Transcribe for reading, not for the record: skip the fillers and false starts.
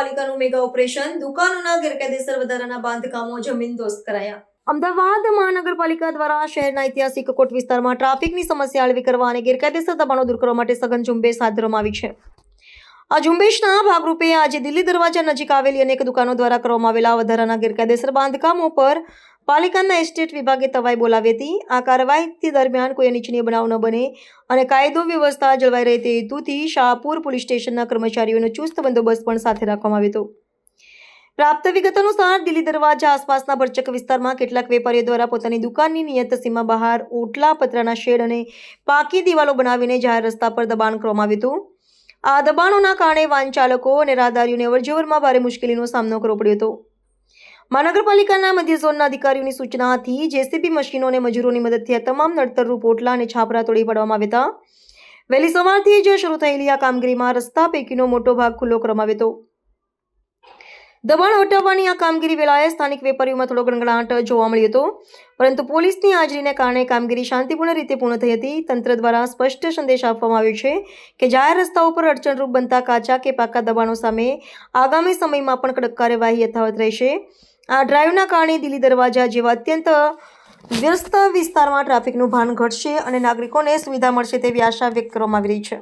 મહાનગરપાલિકાનું mega operation, દુકાનોના ગેરકાયદેસર વધારાના બાંધકામો જમીનદોસ્ત કરાયા. અમદાવાદ મહાનગરપાલિકા દ્વારા શહેરના ઐતિહાસિક કોટ વિસ્તારમાં ટ્રાફિકની સમસ્યા હળવી કરવા અને ગેરકાયદેસર દબાણો દૂર કરવા માટે સઘન ઝુંબેશ હાથ ધરવામાં આવી છે. આ ઝુંબેશના ભાગરૂપે આજે દિલ્હી દરવાજા નજીક આવેલી અનેક દુકાનો દ્વારા કરવામાં આવેલા વધારાના ગેરકાયદેસર બાંધકામો પર પાલિકાના એસ્ટેટ વિભાગે તવાઈ બોલાવી હતી. આ કાર્યવાહી દરમિયાન કોઈ અનિચ્છનીય બનાવ ન બને અને કાયદો વ્યવસ્થા જળવાઈ રહે તે હેતુથી શાહપુર પોલીસ સ્ટેશનના કર્મચારીઓનો ચુસ્ત બંદોબસ્ત પણ સાથે રાખવામાં આવ્યો હતો. પ્રાપ્ત વિગત અનુસાર દિલ્હી દરવાજા આસપાસના ભરચક વિસ્તારમાં કેટલાક વેપારીઓ દ્વારા પોતાની દુકાનની નિયત સીમા બહાર ઓટલા, પતરાના શેડ અને પાકી દિવાલો બનાવીને જાહેર રસ્તા પર દબાણ કરવામાં આવ્યું હતું. આ દબાણોના કારણે વાહન ચાલકો અને રાહદારીઓને અવરજવરમાં ભારે મુશ્કેલીનો સામનો કરવો પડ્યો હતો. મહાનગરપાલિકાના મધ્ય ઝોનના અધિકારીઓની સૂચનાથી જેસીબી મશીનો અને મજૂરોની મદદથી આ તમામ નડતરરૂપ ઓટલા અને છાપરા તોડી પાડવામાં આવ્યા હતા. વહેલી સવારથી જ શરૂ થયેલી આ કામગીરીમાં રસ્તા પૈકીનો મોટો ભાગ ખુલ્લો કરવામાં આવ્યો હતો. દબાણ હટાવવાની આ કામગીરી વેળાએ સ્થાનિક વેપારીઓમાં થોડો ગણગણાટ જોવા મળ્યો હતો, પરંતુ પોલીસની હાજરીને કારણે કામગીરી શાંતિપૂર્ણ રીતે પૂર્ણ થઈ હતી. તંત્ર દ્વારા સ્પષ્ટ સંદેશ આપવામાં આવ્યો છે કે જાહેર રસ્તાઓ પર અડચણરૂપ બનતા કાચા કે પાકા દબાણો સામે આગામી સમયમાં પણ કડક કાર્યવાહી યથાવત રહેશે. આ ડ્રાઈવના કારણે દિલ્હી દરવાજા જેવા અત્યંત વ્યસ્ત વિસ્તારમાં ટ્રાફિકનું ભાન ઘટશે અને નાગરિકોને સુવિધા મળશે તેવી આશા વ્યક્ત કરવામાં આવી રહી છે.